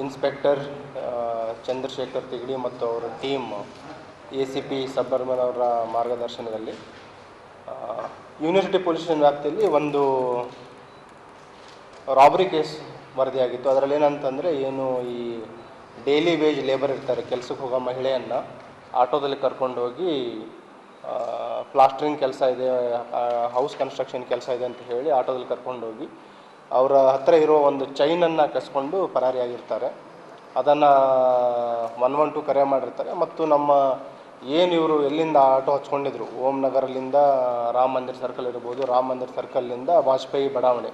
inspector Chandrashekhar Tigadi ಮತ್ತು ಅವರ ಟೀಮ್ ACP ಸಬ್ಬರ್ಮನ್ ಅವರ ಮಾರ್ಗದರ್ಶನದಲ್ಲಿ ಯೂನಿವರ್ಸಿಟಿ ಪೊಲೀಸ್ ಸ್ಟೇಷನ್ ವ್ಯಾಪ್ತಿಯಲ್ಲಿ ಒಂದು ರಾಬರಿ ಕೇಸ್ ವರದಿಯಾಗಿತ್ತು. ಅದರಲ್ಲಿ ಏನಂತಂದರೆ, ಈ ಡೈಲಿ ವೇಜ್ ಲೇಬರ್ ಇರ್ತಾರೆ, ಕೆಲಸಕ್ಕೆ ಹೋಗೋ ಮಹಿಳೆಯನ್ನು ಆಟೋದಲ್ಲಿ ಕರ್ಕೊಂಡು ಹೋಗಿ ಪ್ಲಾಸ್ಟರಿಂಗ್ ಕೆಲಸ ಇದೆ, ಹೌಸ್ ಕನ್ಸ್ಟ್ರಕ್ಷನ್ ಕೆಲಸ ಇದೆ ಅಂತ ಹೇಳಿ ಆಟೋದಲ್ಲಿ ಕರ್ಕೊಂಡು ಹೋಗಿ ಅವರ ಹತ್ತಿರ ಇರೋ ಒಂದು ಚೈನನ್ನು ಕಸ್ಕೊಂಡು ಪರಾರಿಯಾಗಿರ್ತಾರೆ. ಅದನ್ನು 112 ಕರೆ ಮಾಡಿರ್ತಾರೆ. ಮತ್ತು ನಮ್ಮ ಇವರು ಎಲ್ಲಿಂದ ಆಟೋ ಹಚ್ಕೊಂಡಿದ್ರು, ಓಂ ನಗರಲ್ಲಿಂದ ರಾಮ ಮಂದಿರ್ ಸರ್ಕಲ್ ಇರ್ಬೋದು, ರಾಮ ಮಂದಿರ್ ಸರ್ಕಲ್ನಿಂದ ವಾಜಪೇಯಿ ಬಡಾವಣೆ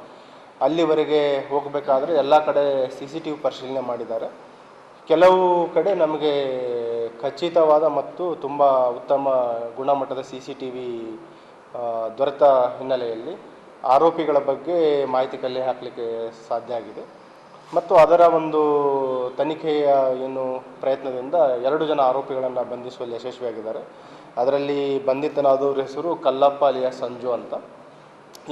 ಅಲ್ಲಿವರೆಗೆ ಹೋಗಬೇಕಾದ್ರೆ ಎಲ್ಲ ಕಡೆ CCTV ಪರಿಶೀಲನೆ ಮಾಡಿದ್ದಾರೆ. ಕೆಲವು ಕಡೆ ನಮಗೆ ಖಚಿತವಾದ ಮತ್ತು ತುಂಬ ಉತ್ತಮ ಗುಣಮಟ್ಟದ CCTV ದೊರೆತ ಹಿನ್ನೆಲೆಯಲ್ಲಿ ಆರೋಪಿಗಳ ಬಗ್ಗೆ ಮಾಹಿತಿ ಕಲೆ ಹಾಕಲಿಕ್ಕೆ ಸಾಧ್ಯ ಆಗಿದೆ. ಮತ್ತು ಅದರ ಒಂದು ತನಿಖೆಯ ಪ್ರಯತ್ನದಿಂದ 2 ಜನ ಆರೋಪಿಗಳನ್ನು ಬಂಧಿಸುವಲ್ಲಿ ಯಶಸ್ವಿಯಾಗಿದ್ದಾರೆ. ಅದರಲ್ಲಿ ಬಂಧಿತನಾದವ್ರ ಹೆಸರು ಕಲ್ಲಪ್ಪ ಅಲಿಯಾಸ್ ಸಂಜು ಅಂತ,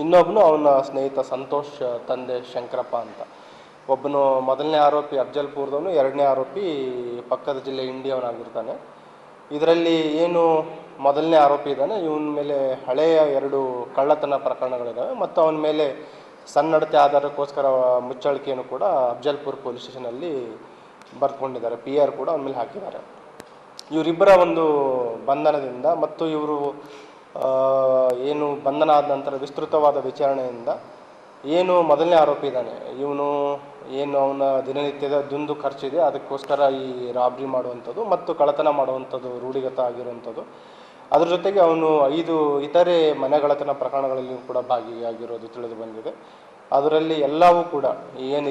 ಇನ್ನೊಬ್ಬನು ಅವನ ಸ್ನೇಹಿತ ಸಂತೋಷ್ ತಂದೆ ಶಂಕರಪ್ಪ ಅಂತ. ಒಬ್ಬನು ಮೊದಲನೇ ಆರೋಪಿ ಅಫ್ಜಲ್ಪುರದವನು, 2ನೇ ಆರೋಪಿ ಪಕ್ಕದ ಜಿಲ್ಲೆ ಇಂಡಿಯವನಾಗಿರ್ತಾನೆ. ಇದರಲ್ಲಿ ಮೊದಲನೇ ಆರೋಪಿ ಇದ್ದಾನೆ, ಇವನ ಮೇಲೆ ಹಳೆಯ 2 ಕಳ್ಳತನ ಪ್ರಕರಣಗಳಿದ್ದಾವೆ ಮತ್ತು ಅವನ ಮೇಲೆ ಸನ್ನಡತೆ ಆಧಾರಕ್ಕೋಸ್ಕರ ಮುಚ್ಚಳಿಕೆಯನ್ನು ಕೂಡ ಅಫ್ಜಲ್ಪುರ ಪೊಲೀಸ್ ಸ್ಟೇಷನಲ್ಲಿ ಬರೆದುಕೊಂಡಿದ್ದಾರೆ. PR ಕೂಡ ಅವನ ಮೇಲೆ ಹಾಕಿದ್ದಾರೆ. ಇವರಿಬ್ಬರ ಒಂದು ಬಂಧನದಿಂದ ಮತ್ತು ಇವರು ಬಂಧನ ಆದ ನಂತರ ವಿಸ್ತೃತವಾದ ವಿಚಾರಣೆಯಿಂದ ಮೊದಲನೇ ಆರೋಪಿ ಇದ್ದಾನೆ, ಇವನು ಅವನ ದಿನನಿತ್ಯದ ದುಂದು ಖರ್ಚಿದೆ, ಅದಕ್ಕೋಸ್ಕರ ಈ ರಾಬ್ರಿ ಮಾಡುವಂಥದ್ದು ಮತ್ತು ಕಳ್ಳತನ ಮಾಡುವಂಥದ್ದು ರೂಢಿಗತ ಆಗಿರುವಂಥದ್ದು. ಅದ್ರ ಜೊತೆಗೆ ಅವನು 5 ಇತರೆ ಮನೆಗಳ್ಳತನ ಪ್ರಕರಣಗಳಲ್ಲಿ ಕೂಡ ಭಾಗಿಯಾಗಿರೋದು ತಿಳಿದು ಬಂದಿದೆ. ಅದರಲ್ಲಿ ಎಲ್ಲವೂ ಕೂಡ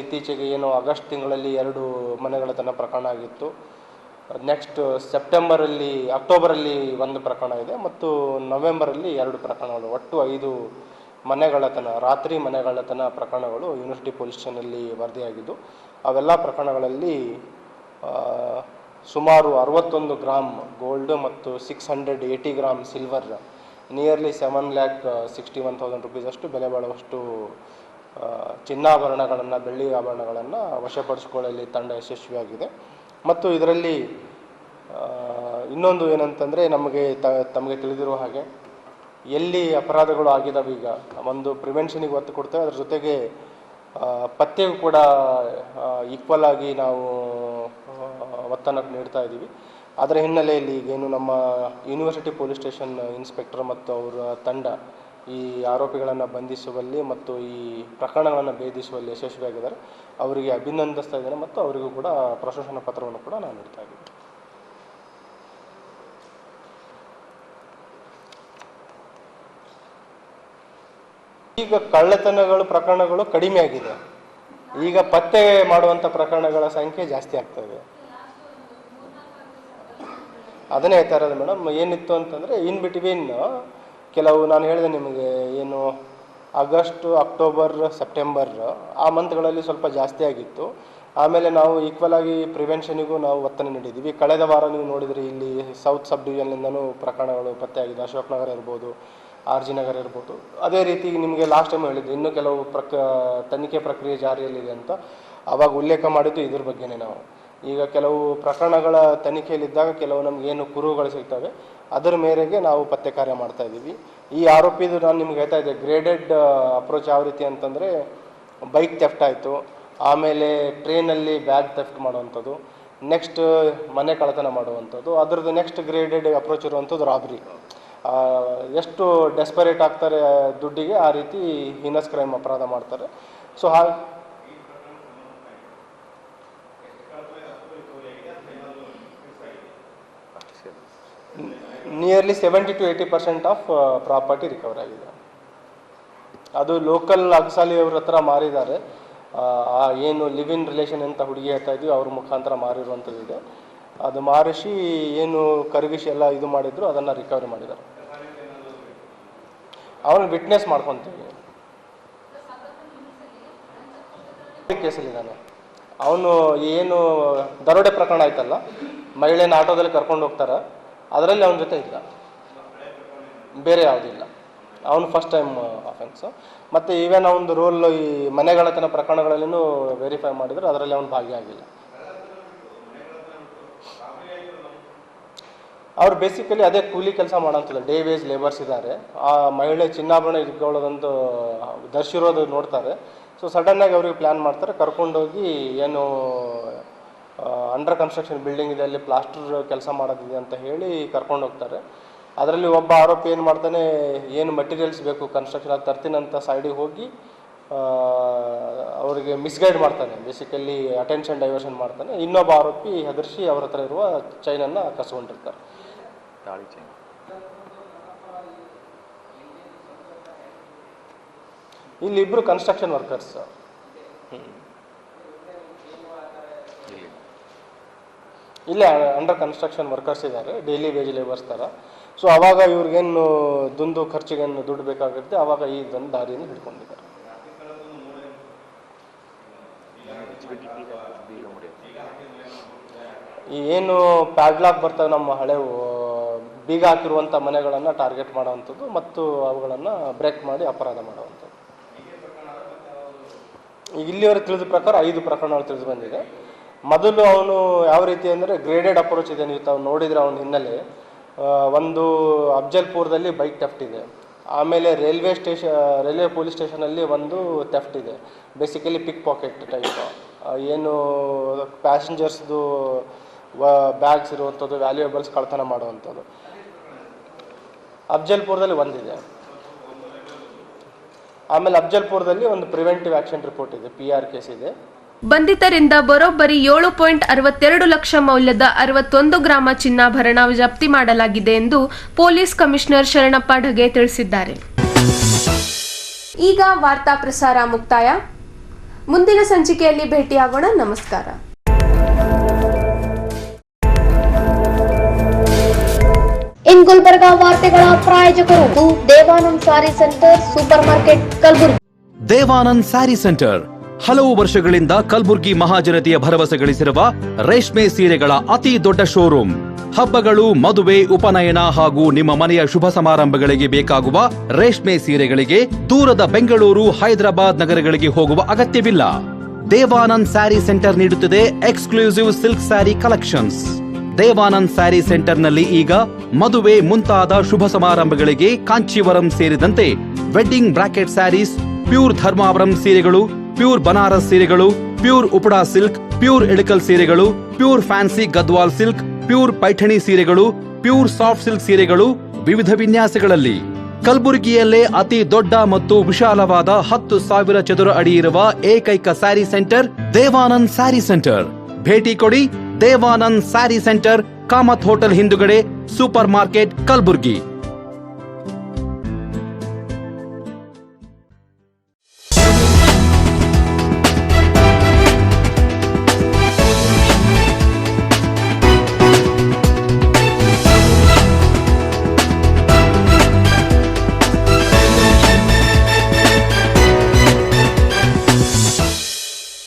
ಇತ್ತೀಚೆಗೆ ಆಗಸ್ಟ್ ತಿಂಗಳಲ್ಲಿ 2 ಮನೆಗಳ್ಳತನ ಪ್ರಕರಣ ಆಗಿತ್ತು. ನೆಕ್ಸ್ಟ್ ಅಕ್ಟೋಬರಲ್ಲಿ 1 ಪ್ರಕರಣ ಇದೆ ಮತ್ತು ನವೆಂಬರಲ್ಲಿ 2 ಪ್ರಕರಣಗಳು, ಒಟ್ಟು 5 ರಾತ್ರಿ ಮನೆಗಳ್ಳತನ ಪ್ರಕರಣಗಳು ಯೂನಿವರ್ಸಿಟಿ ಪೊಲೀಸ್ ಸ್ಟೇಷನಲ್ಲಿ ವರದಿಯಾಗಿದ್ದು, ಅವೆಲ್ಲ ಪ್ರಕರಣಗಳಲ್ಲಿ ಸುಮಾರು 61 ಗ್ರಾಮ್ ಗೋಲ್ಡ್ ಮತ್ತು 680 ಗ್ರಾಮ್ ಸಿಲ್ವರ್, ನಿಯರ್ಲಿ 7,61,000 ರೂಪೀಸ್ ಅಷ್ಟು ಬೆಲೆ ಬಾಳುವಷ್ಟು ಚಿನ್ನಾಭರಣಗಳನ್ನು, ಬೆಳ್ಳಿ ಆಭರಣಗಳನ್ನು ವಶಪಡಿಸಿಕೊಳ್ಳಲು ತಂಡ ಯಶಸ್ವಿಯಾಗಿದೆ. ಮತ್ತು ಇದರಲ್ಲಿ ಇನ್ನೊಂದು ಏನಂತಂದರೆ, ತಮಗೆ ತಿಳಿದಿರುವ ಹಾಗೆ ಎಲ್ಲಿ ಅಪರಾಧಗಳು ಆಗಿದ್ದಾವೆ ಈಗ ಒಂದು ಪ್ರಿವೆನ್ಷನಿಗೆ ಒತ್ತು ಕೊಡ್ತೇವೆ, ಅದ್ರ ಜೊತೆಗೆ ಪತ್ತೆಗೂ ಕೂಡ ಈಕ್ವಲ್ ಆಗಿ ನಾವು ಒತ್ತನ್ನು ನೀಡ್ತಾ ಇದ್ದೀವಿ. ಅದರ ಹಿನ್ನೆಲೆಯಲ್ಲಿ ಈಗೇನು ನಮ್ಮ ಯೂನಿವರ್ಸಿಟಿ ಪೊಲೀಸ್ ಸ್ಟೇಷನ್ ಇನ್ಸ್ಪೆಕ್ಟರ್ ಮತ್ತು ಅವರ ತಂಡ ಈ ಆರೋಪಿಗಳನ್ನು ಬಂಧಿಸುವಲ್ಲಿ ಮತ್ತು ಈ ಪ್ರಕರಣಗಳನ್ನು ಭೇದಿಸುವಲ್ಲಿ ಯಶಸ್ವಿಯಾಗಿದ್ದಾರೆ. ಅವರಿಗೆ ಅಭಿನಂದಿಸ್ತಾ ಇದ್ದೇನೆ ಮತ್ತು ಅವರಿಗೂ ಕೂಡ ಪ್ರಶಂಸನಾ ಪತ್ರವನ್ನು ಕೂಡ ನಾನು ನೀಡ್ತಾ ಇದ್ದೀನಿ. ಈಗ ಕಳ್ಳತನಗಳು ಪ್ರಕರಣಗಳು ಕಡಿಮೆ ಆಗಿದೆ, ಈಗ ಪತ್ತೆ ಮಾಡುವಂಥ ಪ್ರಕರಣಗಳ ಸಂಖ್ಯೆ ಜಾಸ್ತಿ ಆಗ್ತಾ ಇದೆ. ಅದನ್ನೇ ಹೇಳ್ತಾ ಇರೋದು ಮೇಡಮ್. ಏನಿತ್ತು ಅಂತಂದರೆ ಇನ್ ಬಿಟ್ವೀನ್ ಕೆಲವು ನಾನು ಹೇಳಿದೆ ನಿಮಗೆ ಆಗಸ್ಟ್, ಅಕ್ಟೋಬರ್, ಸೆಪ್ಟೆಂಬರ್ ಆ ಮಂತ್ಗಳಲ್ಲಿ ಸ್ವಲ್ಪ ಜಾಸ್ತಿ ಆಗಿತ್ತು. ಆಮೇಲೆ ನಾವು ಈಕ್ವಲ್ ಆಗಿ ಪ್ರಿವೆನ್ಷನಿಗೂ ನಾವು ಒತ್ತನ್ನು ನೀಡಿದ್ದೀವಿ. ಕಳೆದ ವಾರ ನೀವು ನೋಡಿದರೆ ಇಲ್ಲಿ ಸೌತ್ ಸಬ್ ಡಿವಿಷನ್ನಿಂದನೂ ಪ್ರಕರಣಗಳು ಪತ್ತೆಯಾಗಿದೆ. ಅಶೋಕ್ ನಗರ ಇರ್ಬೋದು, RG ನಗರ ಇರ್ಬೋದು. ಅದೇ ರೀತಿ ನಿಮಗೆ ಲಾಸ್ಟ್ ಟೈಮ್ ಹೇಳಿದ್ದು ಇನ್ನೂ ಕೆಲವು ತನಿಖೆ ಪ್ರಕ್ರಿಯೆ ಜಾರಿಯಲ್ಲಿದೆ ಅಂತ ಆವಾಗ ಉಲ್ಲೇಖ ಮಾಡಿದ್ದು ಇದ್ರ ಬಗ್ಗೆನೇ. ನಾವು ಈಗ ಕೆಲವು ಪ್ರಕರಣಗಳ ತನಿಖೆಯಲ್ಲಿದ್ದಾಗ ಕೆಲವು ನಮಗೇನು ಕುರುಹುಗಳು ಸಿಗ್ತವೆ, ಅದರ ಮೇರೆಗೆ ನಾವು ಪತ್ತೆ ಕಾರ್ಯ ಮಾಡ್ತಾ ಇದ್ದೀವಿ. ಈ ಆರೋಪಿದು ನಾನು ನಿಮ್ಗೆ ಹೇಳ್ತಾ ಇದ್ದೆ, ಗ್ರೇಡೆಡ್ ಅಪ್ರೋಚ್ ಯಾವ ರೀತಿ ಅಂತಂದರೆ ಬೈಕ್ ಥೆಫ್ಟ್ ಆಯಿತು, ಆಮೇಲೆ ಟ್ರೈನಲ್ಲಿ ಬ್ಯಾಗ್ ಥೆಫ್ಟ್ ಮಾಡುವಂಥದ್ದು, ನೆಕ್ಸ್ಟ್ ಮನೆ ಕಳ್ಳತನ ಮಾಡುವಂಥದ್ದು, ಅದರದ್ದು ನೆಕ್ಸ್ಟ್ ಗ್ರೇಡೆಡ್ ಅಪ್ರೋಚ್ ಇರುವಂಥದ್ದು ರಾಬ್ರಿ. ಎಷ್ಟು ಡೆಸ್ಪರೇಟ್ ಆಗ್ತಾರೆ ದುಡ್ಡಿಗೆ ಆ ರೀತಿ ಹೀನಸ್ ಕ್ರೈಮ್ ಅಪರಾಧ ಮಾಡ್ತಾರೆ. So nearly 70 to 80% of property recover ಆಗಿದೆ. ಅದು ಲೋಕಲ್ ಅಗಸಾಲಿ ಅವ್ರ ಹತ್ರ ಮಾರಿದ್ದಾರೆ. ಏನು ಲಿವ್ ಇನ್ ರಿಲೇಷನ್ ಅಂತ ಹುಡುಗಿ ಹೇಳ್ತಾ ಇದ್ವಿ, ಅವ್ರ ಮುಖಾಂತರ ಮಾರಿರುವಂಥದ್ದು ಇದೆ. ಅದು ಮಾರಿಸಿ ಏನು ಕರಗಿಸಿ ಎಲ್ಲ ಇದು ಮಾಡಿದ್ರು, ಅದನ್ನು ರಿಕವರಿ ಮಾಡಿದ್ದಾರೆ. ಅವನು ವಿಟ್ನೆಸ್ ಮಾಡ್ಕೊತೀವಿ. ಕೇಸಲ್ಲಿದ್ದಾನೆ ಅವನು. ಏನು ದರೋಡೆ ಪ್ರಕರಣ ಆಯ್ತಲ್ಲ, ಮಹಿಳೆನ ಆಟೋದಲ್ಲಿ ಕರ್ಕೊಂಡು ಹೋಗ್ತಾರೆ, ಅದರಲ್ಲಿ ಅವನ ಜೊತೆ ಇಲ್ಲ, ಬೇರೆ ಯಾವುದಿಲ್ಲ. ಅವನು ಫಸ್ಟ್ ಟೈಮ್ ಅಫೆನ್ಸು. ಮತ್ತು ಈವನ್ ಅವನದು ರೋಲ್ ಈ ಮನೆಗಳ್ಳತನ ಪ್ರಕರಣಗಳಲ್ಲಿನೂ ವೆರಿಫೈ ಮಾಡಿದರೆ ಅದರಲ್ಲಿ ಅವನು ಭಾಗಿಯಾಗಿಲ್ಲ. ಅವ್ರು ಬೇಸಿಕಲಿ ಅದೇ ಕೂಲಿ ಕೆಲಸ ಮಾಡೋಂಥದ್ದು, ಡೇ ವೇಜ್ ಲೇಬರ್ಸ್ ಇದ್ದಾರೆ. ಆ ಮಹಿಳೆ ಚಿನ್ನಾಭರಣ ಇಟ್ಕೊಳ್ಳೋದಂತೂ ಧರಿಸಿರೋದು ನೋಡ್ತಾರೆ. ಸೊ ಸಡನ್ನಾಗಿ ಅವ್ರಿಗೆ ಪ್ಲ್ಯಾನ್ ಮಾಡ್ತಾರೆ, ಕರ್ಕೊಂಡೋಗಿ ಏನು ಅಂಡರ್ ಕನ್ಸ್ಟ್ರಕ್ಷನ್ ಬಿಲ್ಡಿಂಗ್ ಇದೆ, ಅಲ್ಲಿ ಪ್ಲಾಸ್ಟರ್ ಕೆಲಸ ಮಾಡೋದಿದೆ ಅಂತ ಹೇಳಿ ಕರ್ಕೊಂಡು ಹೋಗ್ತಾರೆ. ಅದರಲ್ಲಿ ಒಬ್ಬ ಆರೋಪಿ ಏನು ಮಾಡ್ತಾನೆ, ಏನು ಮಟೀರಿಯಲ್ಸ್ ಬೇಕು ಕನ್ಸ್ಟ್ರಕ್ಷನ್ ಅದು ತರ್ತೀನಂತ ಸೈಡಿಗೆ ಹೋಗಿ ಅವರಿಗೆ ಮಿಸ್ಗೈಡ್ ಮಾಡ್ತಾನೆ, ಬೇಸಿಕಲಿ ಅಟೆನ್ಷನ್ ಡೈವರ್ಷನ್ ಮಾಡ್ತಾನೆ. ಇನ್ನೊಬ್ಬ ಆರೋಪಿ ಹೆದರಿಸಿ ಅವ್ರ ಹತ್ರ ಇರುವ ಚೈನನ್ನು ಕಸ್ಕೊಂಡಿರ್ತಾರೆ. ಇಲ್ಲಿಬ್ಬರು ಕನ್ಸ್ಟ್ರಕ್ಷನ್ ವರ್ಕರ್ಸ್. ಇಲ್ಲೇ ಅಂಡರ್ ಕನ್ಸ್ಟ್ರಕ್ಷನ್ ವರ್ಕರ್ಸ್ ಇದ್ದಾರೆ, ಡೈಲಿ ವೇಜ್ ಲೇಬರ್ಸ್ ಥರ. ಸೊ ಆವಾಗ ಇವ್ರಿಗೇನು ದುಂದು ಖರ್ಚಿಗೇನು ದುಡ್ಡು ಬೇಕಾಗಿರುತ್ತೆ, ಆವಾಗ ಈ ಒಂದು ದಾರಿಯನ್ನು ಹಿಡ್ಕೊಂಡಿದ್ದಾರೆ. ಈ ಏನು ಪ್ಯಾಡ್ಲಾಕ್ ಬರ್ತವೆ ನಮ್ಮ ಹಳೆವು ಬೀಗ ಹಾಕಿರುವಂಥ ಮನೆಗಳನ್ನು ಟಾರ್ಗೆಟ್ ಮಾಡುವಂಥದ್ದು ಮತ್ತು ಅವುಗಳನ್ನು ಬ್ರೇಕ್ ಮಾಡಿ ಅಪರಾಧ ಮಾಡುವಂಥದ್ದು. ಈಗ ಇಲ್ಲಿವರೆಗೆ ತಿಳಿದ ಪ್ರಕಾರ 5 ಪ್ರಕರಣಗಳು ತಿಳಿದು ಬಂದಿದೆ. ಮೊದಲು ಅವನು ಯಾವ ರೀತಿ ಅಂದರೆ ಗ್ರೇಡೆಡ್ ಅಪ್ರೋಚ್ ಇದೆ. ನೀವು ತಾವು ನೋಡಿದರೆ ಅವನ ಹಿನ್ನೆಲೆ ಒಂದು ಅಫ್ಜಲ್ಪುರದಲ್ಲಿ ಬೈಕ್ ಥೆಫ್ಟ್ ಇದೆ, ಆಮೇಲೆ ರೈಲ್ವೆ ಪೊಲೀಸ್ ಸ್ಟೇಷನಲ್ಲಿ ಒಂದು ಥೆಫ್ಟ್ ಇದೆ, ಬೇಸಿಕಲಿ ಪಿಕ್ ಪಾಕೆಟ್ ಟೈಪ್, ಏನು ಪ್ಯಾಸೆಂಜರ್ಸ್ದು ಬ್ಯಾಗ್ಸ್ ಇರುವಂಥದ್ದು, ವ್ಯಾಲ್ಯೂಯಬಲ್ಸ್ ಕಳ್ತನ ಮಾಡುವಂಥದ್ದು. ಅಫ್ಜಲ್ಪುರದಲ್ಲಿ ಒಂದಿದೆ. ಆಮೇಲೆ ಅಫ್ಜಲ್ಪುರದಲ್ಲಿ ಒಂದು ಪ್ರಿವೆಂಟಿವ್ ಆಕ್ಷನ್ ರಿಪೋರ್ಟ್ ಇದೆ, PR ಕೇಸ್ ಇದೆ. ಬಂಧಿತರಿಂದ ಬರೋಬ್ಬರಿ 7.62 ಲಕ್ಷ ಮೌಲ್ಯದ 61 ಗ್ರಾಮ ಚಿನ್ನಾಭರಣ ಜಪ್ತಿ ಮಾಡಲಾಗಿದೆ ಎಂದು ಪೊಲೀಸ್ ಕಮಿಷನರ್ ಶರಣಪ್ಪ ಢಗೆ ತಿಳಿಸಿದ್ದಾರೆ. ಈಗ ವಾರ್ತಾ ಪ್ರಸಾರ ಮುಕ್ತಾಯ. ಮುಂದಿನ ಸಂಚಿಕೆಯಲ್ಲಿ ಭೇಟಿಯಾಗೋಣ. ನಮಸ್ಕಾರ. ಇನ್ ಗುಲ್ಬರ್ಗಾ ವಾರ್ತೆಗಳ ಪ್ರಾಯೋಜಕರು Devanand sari centre super market Kalaburagi. Devanand sari centre ಹಲವು ವರ್ಷಗಳಿಂದ ಕಲ್ಬುರ್ಗಿ ಮಹಾಜನತೆಯ ಭರವಸೆ ಗಳಿಸಿರುವ ರೇಷ್ಮೆ ಸೀರೆಗಳ ಅತಿ ದೊಡ್ಡ ಶೋರೂಮ್. ಹಬ್ಬಗಳು, ಮದುವೆ, ಉಪನಯನ ಹಾಗೂ ನಿಮ್ಮ ಮನೆಯ ಶುಭ ಸಮಾರಂಭಗಳಿಗೆ ಬೇಕಾಗುವ ರೇಷ್ಮೆ ಸೀರೆಗಳಿಗೆ ದೂರದ ಬೆಂಗಳೂರು, ಹೈದರಾಬಾದ್ ನಗರಗಳಿಗೆ ಹೋಗುವ ಅಗತ್ಯವಿಲ್ಲ. ದೇವಾನಂದ್ ಸ್ಯಾರಿ ಸೆಂಟರ್ ನೀಡುತ್ತಿದೆ exclusive silk sari collections. Devanand sari ಸೆಂಟರ್ನಲ್ಲಿ ಈಗ ಮದುವೆ ಮುಂತಾದ ಶುಭ ಸಮಾರಂಭಗಳಿಗೆ ಕಾಂಚೀವರಂ ಸೇರಿದಂತೆ wedding brocade saris, pure Dharmavaram ಸೀರೆಗಳು, ಪ್ಯೂರ್ ಬನಾರಸ್ ಸೀರೆಗಳು, pure Uppada silk, pure Ilkal ಸೀರೆಗಳು, pure fancy Gadwal silk, pure Paithani ಸೀರೆಗಳು, ಪ್ಯೂರ್ ಸಾಫ್ಟ್ ಸಿಲ್ಕ್ ಸೀರೆಗಳು ವಿವಿಧ ವಿನ್ಯಾಸಗಳಲ್ಲಿ. ಕಲಬುರಗಿಯಲ್ಲೇ ಅತಿ ದೊಡ್ಡ ಮತ್ತು ವಿಶಾಲವಾದ 10,000 ಚದುರ ಅಡಿ ಇರುವ ಏಕೈಕ sari centre Devanand sari centre. ಭೇಟಿ ಕೊಡಿ. Devanand sari centre, Kamath hotel ಹಿಂದುಗಡೆ, ಸೂಪರ್ ಮಾರ್ಕೆಟ್, ಕಲಬುರ್ಗಿ.